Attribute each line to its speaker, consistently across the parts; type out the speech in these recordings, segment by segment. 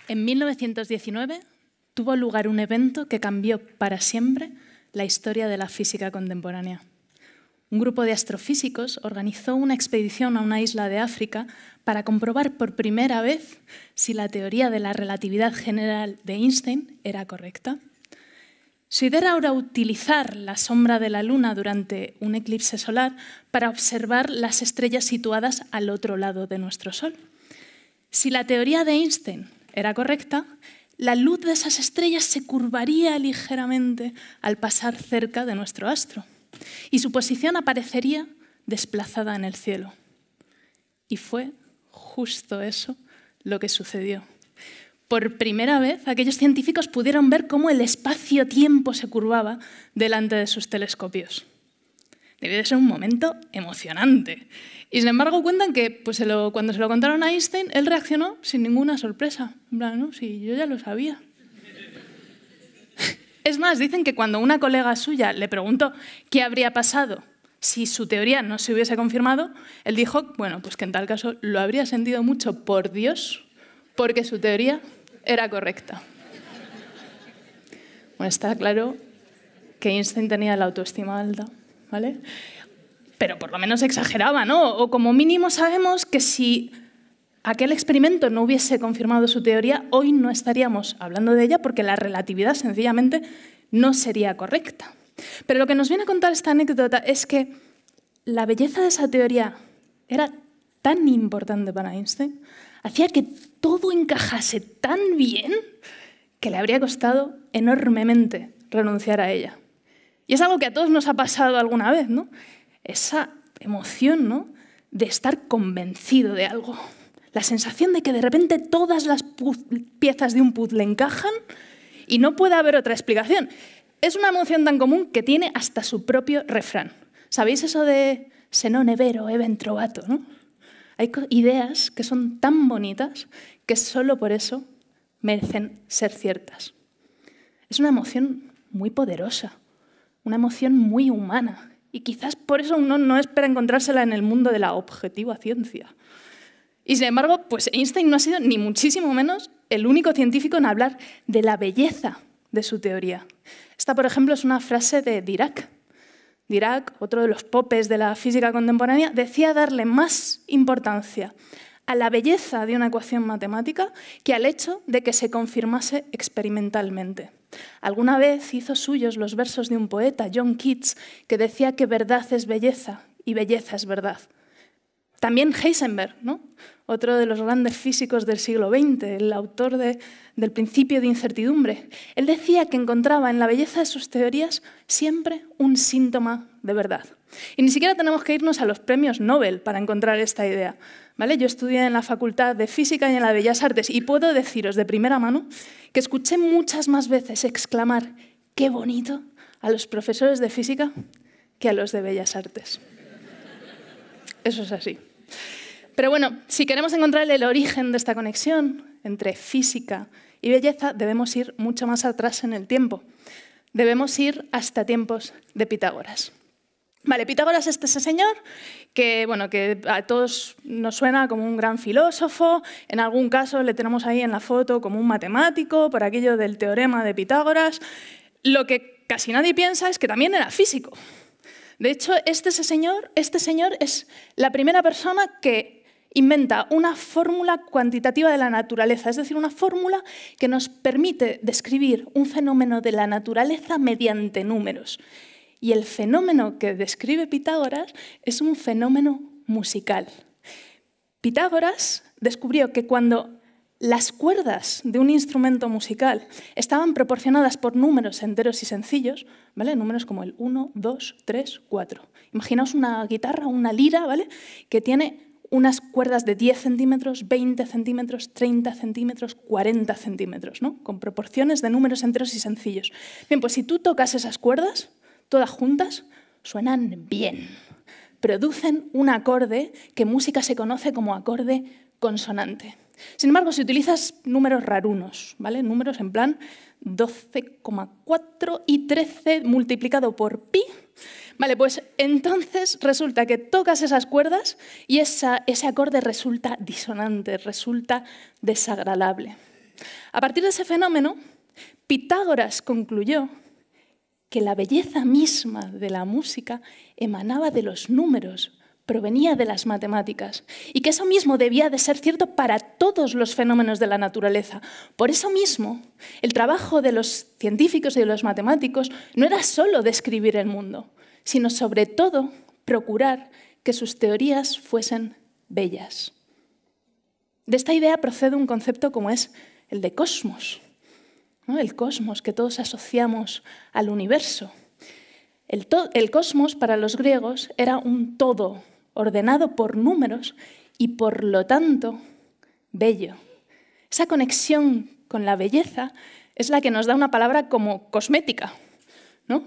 Speaker 1: En 1919 tuvo lugar un evento que cambió para siempre la historia de la física contemporánea. Un grupo de astrofísicos organizó una expedición a una isla de África para comprobar por primera vez si la teoría de la relatividad general de Einstein era correcta. Su idea era utilizar la sombra de la Luna durante un eclipse solar para observar las estrellas situadas al otro lado de nuestro Sol. Si la teoría de Einstein era correcta, la luz de esas estrellas se curvaría ligeramente al pasar cerca de nuestro astro y su posición aparecería desplazada en el cielo. Y fue justo eso lo que sucedió. Por primera vez, aquellos científicos pudieron ver cómo el espacio-tiempo se curvaba delante de sus telescopios. Debió de ser un momento emocionante. Y sin embargo cuentan que cuando se lo contaron a Einstein, él reaccionó sin ninguna sorpresa. En plan, no, sí, yo ya lo sabía. Es más, dicen que cuando una colega suya le preguntó qué habría pasado si su teoría no se hubiese confirmado, él dijo, bueno, pues que en tal caso lo habría sentido mucho por Dios, porque su teoría era correcta. Bueno, está claro que Einstein tenía la autoestima alta, ¿vale? Pero por lo menos exageraba, ¿no? O como mínimo sabemos que si aquel experimento no hubiese confirmado su teoría, hoy no estaríamos hablando de ella porque la relatividad sencillamente no sería correcta. Pero lo que nos viene a contar esta anécdota es que la belleza de esa teoría era tan importante para Einstein, hacía que todo encajase tan bien que le habría costado enormemente renunciar a ella. Y es algo que a todos nos ha pasado alguna vez, ¿no? Esa emoción, ¿no?, de estar convencido de algo. La sensación de que de repente todas las piezas de un puzzle encajan y no puede haber otra explicación. Es una emoción tan común que tiene hasta su propio refrán. ¿Sabéis eso de se non è vero, è ben trovato, ¿no? Hay ideas que son tan bonitas que solo por eso merecen ser ciertas. Es una emoción muy poderosa, una emoción muy humana. Y quizás por eso uno no espera encontrársela en el mundo de la objetiva ciencia. Y sin embargo, pues Einstein no ha sido ni muchísimo menos el único científico en hablar de la belleza de su teoría. Esta, por ejemplo, es una frase de Dirac. Dirac, otro de los popes de la física contemporánea, decía darle más importancia a la belleza de una ecuación matemática que al hecho de que se confirmase experimentalmente. Alguna vez hizo suyos los versos de un poeta, John Keats, que decía que verdad es belleza y belleza es verdad. También Heisenberg, ¿no?, otro de los grandes físicos del siglo XX, el autor del principio de incertidumbre. Él decía que encontraba en la belleza de sus teorías siempre un síntoma de verdad. Y ni siquiera tenemos que irnos a los premios Nobel para encontrar esta idea, ¿vale? Yo estudié en la Facultad de Física y en la de Bellas Artes y puedo deciros de primera mano que escuché muchas más veces exclamar «qué bonito» a los profesores de física que a los de Bellas Artes. Eso es así. Pero bueno, si queremos encontrar el origen de esta conexión entre física y belleza, debemos ir mucho más atrás en el tiempo. Debemos ir hasta tiempos de Pitágoras. Vale, Pitágoras es ese señor que a todos nos suena como un gran filósofo. En algún caso le tenemos ahí en la foto como un matemático, por aquello del teorema de Pitágoras. Lo que casi nadie piensa es que también era físico. De hecho, este señor es la primera persona que inventa una fórmula cuantitativa de la naturaleza, es decir, una fórmula que nos permite describir un fenómeno de la naturaleza mediante números. Y el fenómeno que describe Pitágoras es un fenómeno musical. Pitágoras descubrió que cuando las cuerdas de un instrumento musical estaban proporcionadas por números enteros y sencillos, ¿vale? Números como el 1, 2, 3, 4. Imaginaos una guitarra, una lira, ¿vale?, que tiene unas cuerdas de 10 centímetros, 20 centímetros, 30 centímetros, 40 centímetros, ¿no?, con proporciones de números enteros y sencillos. Bien, pues si tú tocas esas cuerdas, todas juntas, suenan bien. Producen un acorde que en música se conoce como acorde consonante. Sin embargo, si utilizas números rarunos, ¿vale?, números en plan 12,4 y 13 multiplicado por pi, vale, pues entonces resulta que tocas esas cuerdas y ese acorde resulta disonante, resulta desagradable. A partir de ese fenómeno, Pitágoras concluyó que la belleza misma de la música emanaba de los números, provenía de las matemáticas, y que eso mismo debía de ser cierto para todos los fenómenos de la naturaleza. Por eso mismo, el trabajo de los científicos y de los matemáticos no era solo describir el mundo, sino sobre todo procurar que sus teorías fuesen bellas. De esta idea procede un concepto como es el de cosmos, ¿no? El cosmos que todos asociamos al universo. El cosmos para los griegos era un todo ordenado por números y por lo tanto bello. Esa conexión con la belleza es la que nos da una palabra como cosmética, ¿no?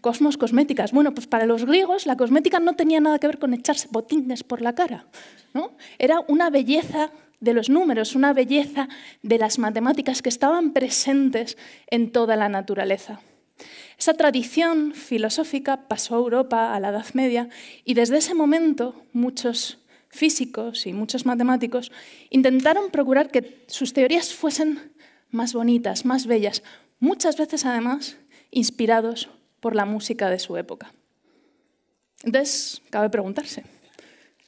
Speaker 1: Cosmos, cosméticas. Bueno, pues para los griegos la cosmética no tenía nada que ver con echarse botines por la cara, ¿no? Era una belleza de los números, una belleza de las matemáticas que estaban presentes en toda la naturaleza. Esa tradición filosófica pasó a Europa a la Edad Media y desde ese momento muchos físicos y muchos matemáticos intentaron procurar que sus teorías fuesen más bonitas, más bellas, muchas veces además inspirados por la música de su época. Entonces, cabe preguntarse,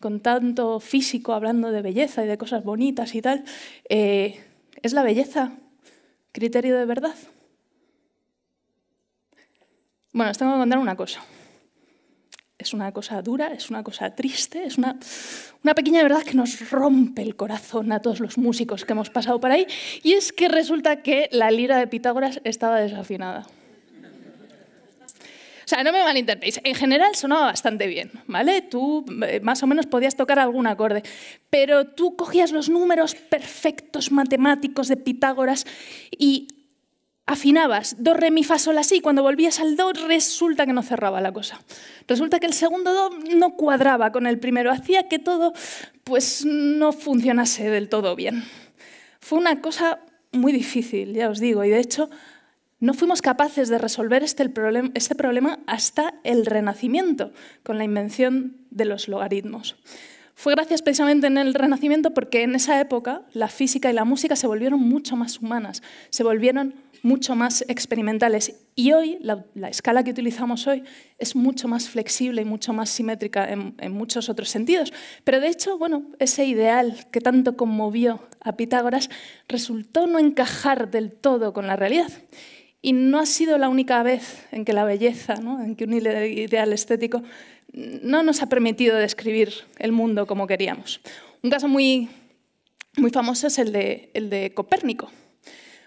Speaker 1: con tanto físico hablando de belleza y de cosas bonitas y tal, ¿es la belleza criterio de verdad? Bueno, os tengo que contar una cosa. Es una cosa dura, es una cosa triste, es una pequeña verdad que nos rompe el corazón a todos los músicos que hemos pasado por ahí, y es que resulta que la lira de Pitágoras estaba desafinada. O sea, no me malinterpretéis, en general sonaba bastante bien, ¿vale? Tú más o menos podías tocar algún acorde, pero tú cogías los números perfectos matemáticos de Pitágoras y afinabas do, re, mi, fa, sol, la, si. Cuando volvías al do, resulta que no cerraba la cosa. Resulta que el segundo do no cuadraba con el primero, hacía que todo pues, no funcionase del todo bien. Fue una cosa muy difícil, ya os digo, y de hecho no fuimos capaces de resolver este problema hasta el Renacimiento, con la invención de los logaritmos. Fue gracias precisamente en el Renacimiento porque en esa época la física y la música se volvieron mucho más humanas, se volvieron mucho más experimentales. Y hoy, la escala que utilizamos hoy es mucho más flexible y mucho más simétrica en muchos otros sentidos. Pero de hecho, bueno, ese ideal que tanto conmovió a Pitágoras resultó no encajar del todo con la realidad. Y no ha sido la única vez en que la belleza, ¿no? En que un ideal estético no nos ha permitido describir el mundo como queríamos. Un caso muy famoso es el de Copérnico.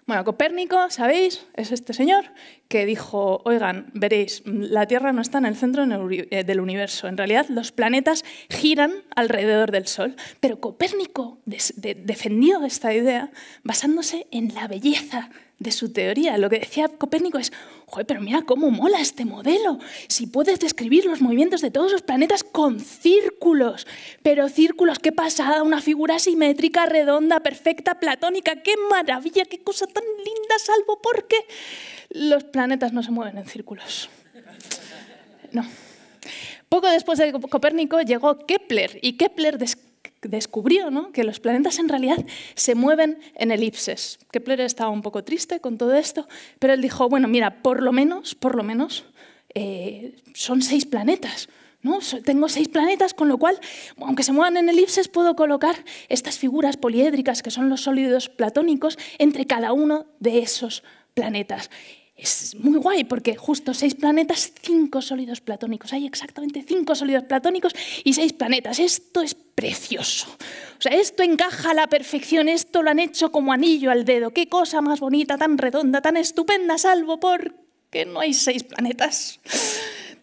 Speaker 1: Bueno, Copérnico, ¿sabéis? Es este señor que dijo, oigan, veréis, la Tierra no está en el centro del universo. En realidad, los planetas giran alrededor del Sol. Pero Copérnico defendió esta idea basándose en la belleza de su teoría. Lo que decía Copérnico es, joder, pero mira cómo mola este modelo. Si puedes describir los movimientos de todos los planetas con círculos. Pero círculos, qué pasada, una figura simétrica, redonda, perfecta, platónica. ¡Qué maravilla! ¡Qué cosa tan linda! Salvo porque los planetas no se mueven en círculos. No. Poco después de Copérnico llegó Kepler, y Kepler descubrió, ¿no?, que los planetas en realidad se mueven en elipses. Kepler estaba un poco triste con todo esto, pero él dijo, bueno, mira, por lo menos, son 6 planetas, ¿no? Tengo 6 planetas, con lo cual, aunque se muevan en elipses, puedo colocar estas figuras poliédricas, que son los sólidos platónicos, entre cada uno de esos planetas. Es muy guay porque justo 6 planetas, 5 sólidos platónicos. Hay exactamente 5 sólidos platónicos y 6 planetas. Esto es precioso. O sea, esto encaja a la perfección. Esto lo han hecho como anillo al dedo. Qué cosa más bonita, tan redonda, tan estupenda, salvo porque no hay 6 planetas.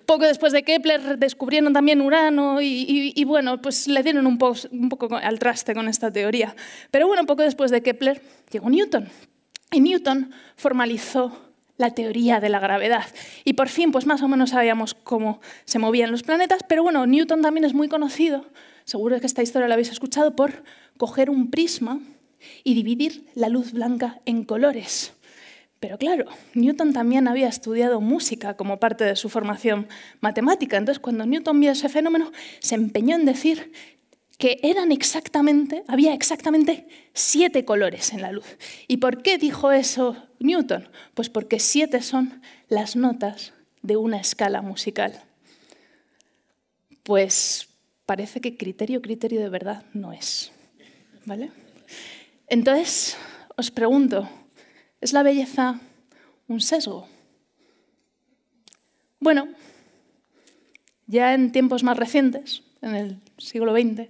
Speaker 1: Poco después de Kepler descubrieron también Urano y bueno, pues le dieron un poco al traste con esta teoría. Pero bueno, poco después de Kepler llegó Newton. Y Newton formalizó la teoría de la gravedad. Y por fin, pues más o menos sabíamos cómo se movían los planetas, pero bueno, Newton también es muy conocido, seguro que esta historia la habéis escuchado, por coger un prisma y dividir la luz blanca en colores. Pero claro, Newton también había estudiado música como parte de su formación matemática, entonces cuando Newton vio ese fenómeno se empeñó en decir que había exactamente 7 colores en la luz. ¿Y por qué dijo eso Newton? Pues porque 7 son las notas de una escala musical. Pues parece que criterio de verdad no es, ¿vale? Entonces, os pregunto, ¿es la belleza un sesgo? Bueno, ya en tiempos más recientes, en el siglo XX,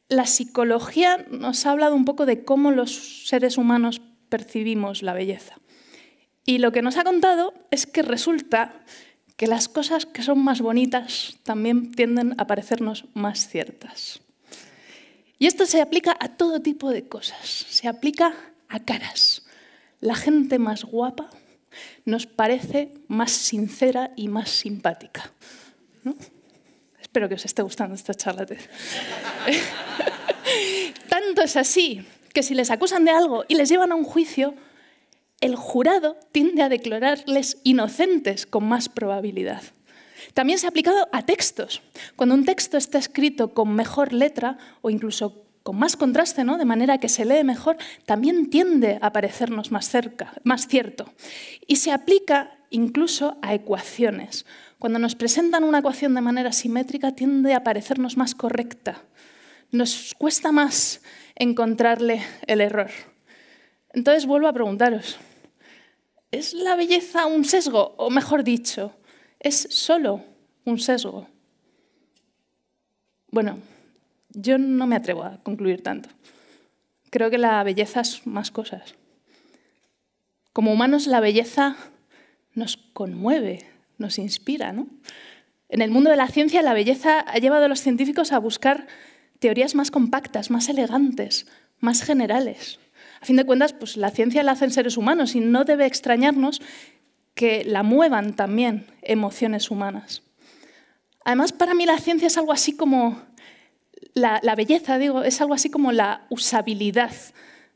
Speaker 1: la psicología nos ha hablado un poco de cómo los seres humanos percibimos la belleza. Y lo que nos ha contado es que resulta que las cosas que son más bonitas también tienden a parecernos más ciertas. Y esto se aplica a todo tipo de cosas. Se aplica a caras. La gente más guapa nos parece más sincera y más simpática, ¿no? Espero que os esté gustando esta charla. Tanto es así que si les acusan de algo y les llevan a un juicio, el jurado tiende a declararles inocentes con más probabilidad. También se ha aplicado a textos. Cuando un texto está escrito con mejor letra o incluso con más contraste, ¿no?, de manera que se lee mejor, también tiende a parecernos más cierto. Y se aplica incluso a ecuaciones. Cuando nos presentan una ecuación de manera simétrica, tiende a parecernos más correcta. Nos cuesta más encontrarle el error. Entonces vuelvo a preguntaros, ¿es la belleza un sesgo? O mejor dicho, ¿es solo un sesgo? Bueno, yo no me atrevo a concluir tanto. Creo que la belleza es más cosas. Como humanos, la belleza nos conmueve, nos inspira, ¿no? En el mundo de la ciencia, la belleza ha llevado a los científicos a buscar teorías más compactas, más elegantes, más generales. A fin de cuentas, pues la ciencia la hacen seres humanos y no debe extrañarnos que la muevan también emociones humanas. Además, para mí la ciencia es algo así como la belleza, digo, es algo así como la usabilidad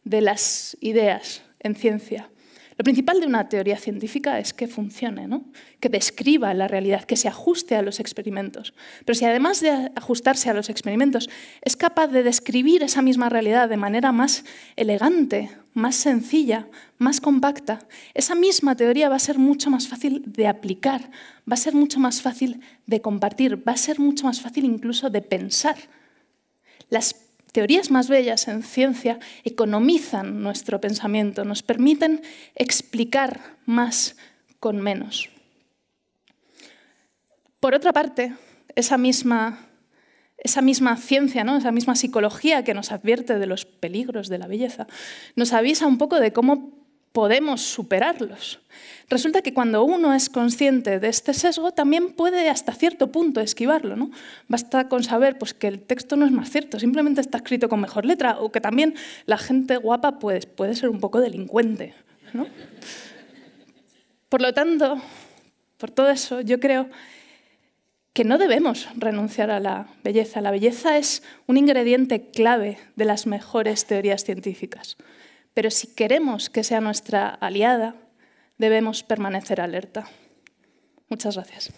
Speaker 1: de las ideas en ciencia. Lo principal de una teoría científica es que funcione, ¿no?, que describa la realidad, que se ajuste a los experimentos. Pero si además de ajustarse a los experimentos es capaz de describir esa misma realidad de manera más elegante, más sencilla, más compacta, esa misma teoría va a ser mucho más fácil de aplicar, va a ser mucho más fácil de compartir, va a ser mucho más fácil incluso de pensar. Las teorías más bellas en ciencia economizan nuestro pensamiento, nos permiten explicar más con menos. Por otra parte, esa misma ciencia, ¿no?, esa misma psicología que nos advierte de los peligros de la belleza, nos avisa un poco de cómo podemos superarlos. Resulta que cuando uno es consciente de este sesgo, también puede hasta cierto punto esquivarlo, ¿no? Basta con saber, pues, que el texto no es más cierto, simplemente está escrito con mejor letra, o que también la gente guapa pues, puede ser un poco delincuente, ¿no? Por lo tanto, por todo eso, yo creo que no debemos renunciar a la belleza. La belleza es un ingrediente clave de las mejores teorías científicas. Pero si queremos que sea nuestra aliada, debemos permanecer alerta. Muchas gracias.